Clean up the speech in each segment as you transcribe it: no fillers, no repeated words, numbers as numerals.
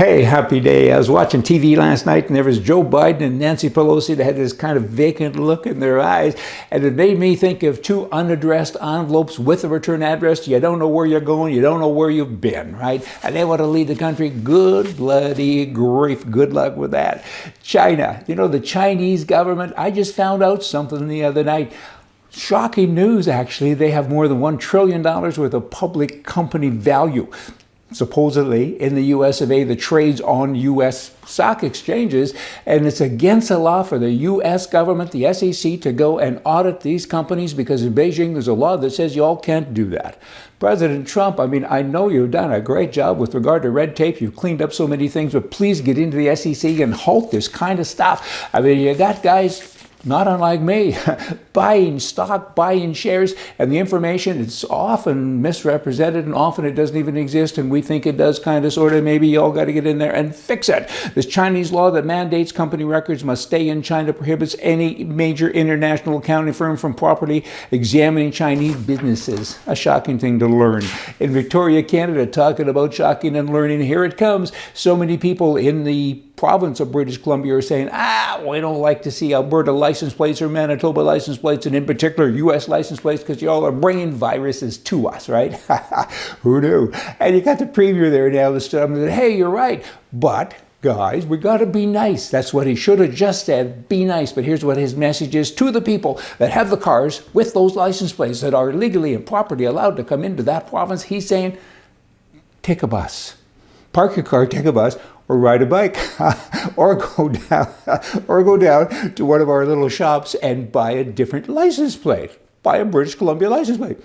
Hey, happy day. I was watching TV last night and there was Joe Biden and Nancy Pelosi that had this kind of vacant look in their eyes. And it made me think of two unaddressed envelopes with a return address. You don't know where you're going. You don't know where you've been, right? And they want to lead the country. Good bloody grief. Good luck with that. China. You know, the Chinese government, I just found out something the other night. Shocking news, actually. They have more than $1 trillion worth of public company value. Supposedly in the US of A that trades on US stock exchanges, and it's against the law for the US government, the SEC, to go and audit these companies because in Beijing there's a law that says you all can't do that. President Trump, I mean, I know you've done a great job with regard to red tape. You've cleaned up so many things, but please get into the SEC and halt this kind of stuff. I mean, you got guys not unlike me, buying stock, buying shares, and the information, it's often misrepresented and often it doesn't even exist, and we think it does kind of, sort of. Maybe you all got to get in there and fix it. This Chinese law that mandates company records must stay in China prohibits any major international accounting firm from properly examining Chinese businesses. A shocking thing to learn. In Victoria, Canada, talking about shocking and learning, here it comes. So many people in the province of British Columbia are saying, we don't like to see Alberta license plates or Manitoba license plates, and in particular US license plates, because y'all are bringing viruses to us, right? Who knew? And you got the premier there now that stood up and said, hey, you're right, but guys, we got to be nice. That's what he should have just said, be nice. But here's what his message is to the people that have the cars with those license plates that are legally and properly allowed to come into that province. He's saying, take a bus. Park your car, take a bus, or ride a bike, or go down to one of our little shops and buy a different license plate. Buy a British Columbia license plate.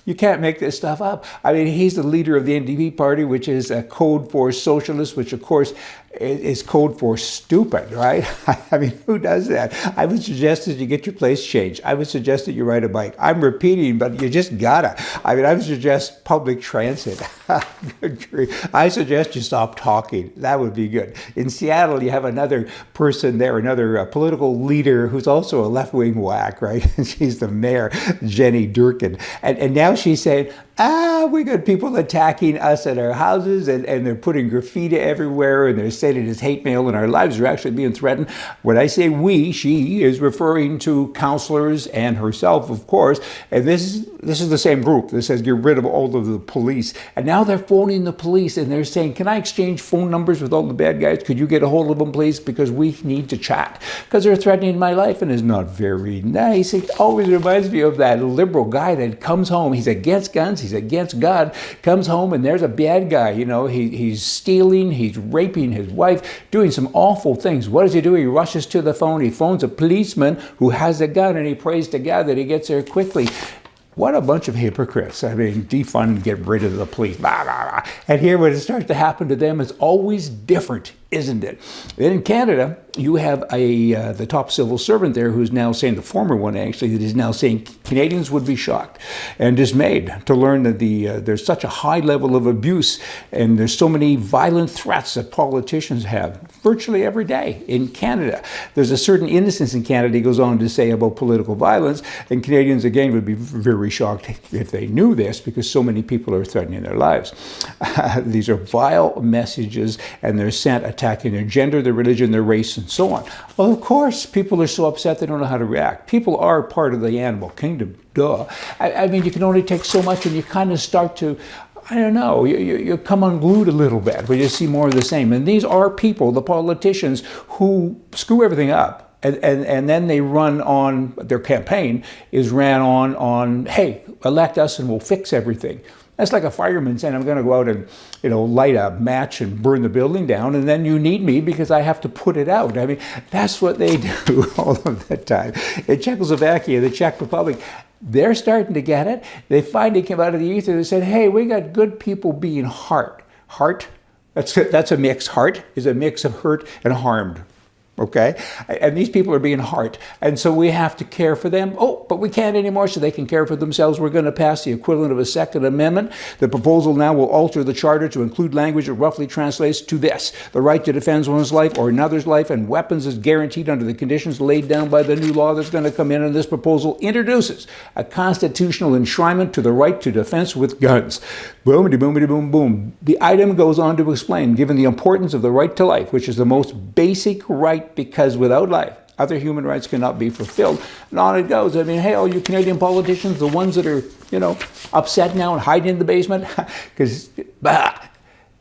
You can't make this stuff up. I mean, he's the leader of the NDP party, which is a code for socialist, which of course is code for stupid, right? I mean, who does that? I would suggest that you get your place changed. I would suggest that you ride a bike. I'm repeating, but you just gotta. I mean, I would suggest public transit. Good grief. I suggest you stop talking. That would be good. In Seattle, you have another person there, another political leader who's also a left-wing whack, right? She's the mayor, Jenny Durkin. And now she's saying, we got people attacking us at our houses, and they're putting graffiti everywhere, and they're saying it is hate mail, and our lives are actually being threatened. When I say we, she is referring to counselors and herself, of course, and this is the same group that says get rid of all of the police. And now they're phoning the police, and they're saying, can I exchange phone numbers with all the bad guys? Could you get a hold of them, please? Because we need to chat. Because they're threatening my life, and it's not very nice. It always reminds me of that liberal guy that comes home. He's against guns. He's against God, comes home and there's a bad guy, you know, he's stealing, he's raping his wife, doing some awful things. What does he do? He rushes to the phone, he phones a policeman who has a gun, and he prays to God that he gets there quickly. What a bunch of hypocrites. I mean, defund, get rid of the police, blah, blah, blah. And here when it starts to happen to them, it's always different, isn't it? Then in Canada, you have the top civil servant there who's now saying, the former one actually, that is now saying Canadians would be shocked and dismayed to learn that there's such a high level of abuse and there's so many violent threats that politicians have virtually every day in Canada. There's a certain innocence in Canada, he goes on to say, about political violence, and Canadians again would be very shocked if they knew this because so many people are threatening their lives. These are vile messages, and they're sent attacking their gender, their religion, their race, and so on. Well, of course, people are so upset they don't know how to react. People are part of the animal kingdom, duh. I mean, you can only take so much, and you kind of start to, I don't know, you come unglued a little bit. We just see more of the same. And these are people, the politicians, who screw everything up. And then they run on, their campaign is ran on, hey, elect us and we'll fix everything. That's like a fireman saying, I'm going to go out and, light a match and burn the building down, and then you need me because I have to put it out. I mean, that's what they do all of the time. In Czechoslovakia, the Czech Republic, they're starting to get it. They finally came out of the ether and said, hey, we got good people being hurt. Heart, that's a mix. Heart is a mix of hurt and harmed. Okay? And these people are being hurt. And so we have to care for them. Oh, but we can't anymore, so they can care for themselves. We're going to pass the equivalent of a Second Amendment. The proposal now will alter the Charter to include language that roughly translates to this: the right to defend one's life or another's life and weapons is guaranteed under the conditions laid down by the new law that's going to come in. And this proposal introduces a constitutional enshrinement to the right to defense with guns. Boomity, boomity, boom, boom. The item goes on to explain, given the importance of the right to life, which is the most basic right, because without life, other human rights cannot be fulfilled. And on it goes. I mean, hey, all you Canadian politicians, the ones that are, upset now and hiding in the basement, because,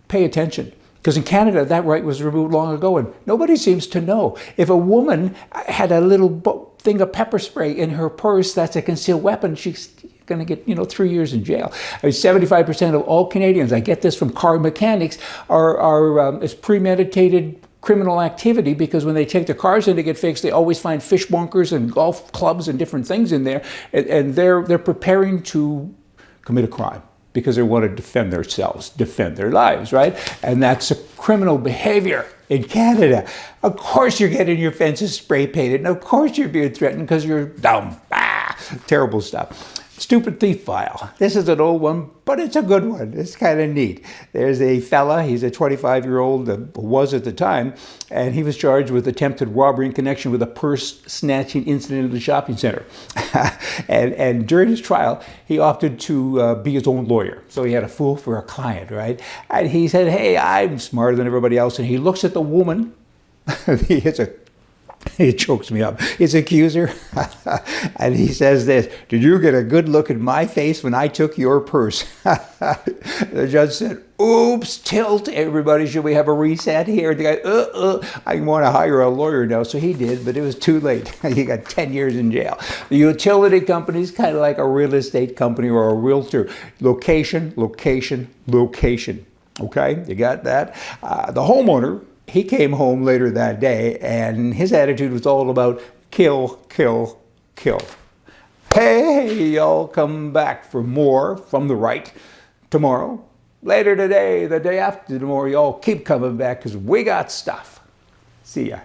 pay attention. Because in Canada, that right was removed long ago, and nobody seems to know. If a woman had a little thing of pepper spray in her purse, that's a concealed weapon, she's going to get 3 years in jail. 75% of all Canadians, I get this from car mechanics, are premeditated criminal activity, because when they take their cars in to get fixed, they always find fish bunkers and golf clubs and different things in there, and they're preparing to commit a crime because they want to defend themselves, defend their lives, right? And that's a criminal behavior in Canada. Of course you're getting your fences spray painted, and of course you're being threatened because you're dumb. Terrible stuff. Stupid thief file. This is an old one, but it's a good one. It's kind of neat. There's a fella, he's a 25-year-old, was at the time, and he was charged with attempted robbery in connection with a purse snatching incident at the shopping center. and during his trial, he opted to be his own lawyer. So he had a fool for a client, right? And he said, hey, I'm smarter than everybody else. And he looks at the woman. He chokes me up. His accuser. And he says this: did you get a good look at my face when I took your purse? The judge said, oops, tilt. Everybody, should we have a reset here? The guy, I want to hire a lawyer now. So he did, but it was too late. He got 10 years in jail. The utility company is kind of like a real estate company or a realtor. Location, location, location. Okay, you got that? The homeowner, he came home later that day, and his attitude was all about kill, kill, kill. Hey, y'all come back for more from the right tomorrow. Later today, the day after tomorrow, y'all keep coming back because we got stuff. See ya.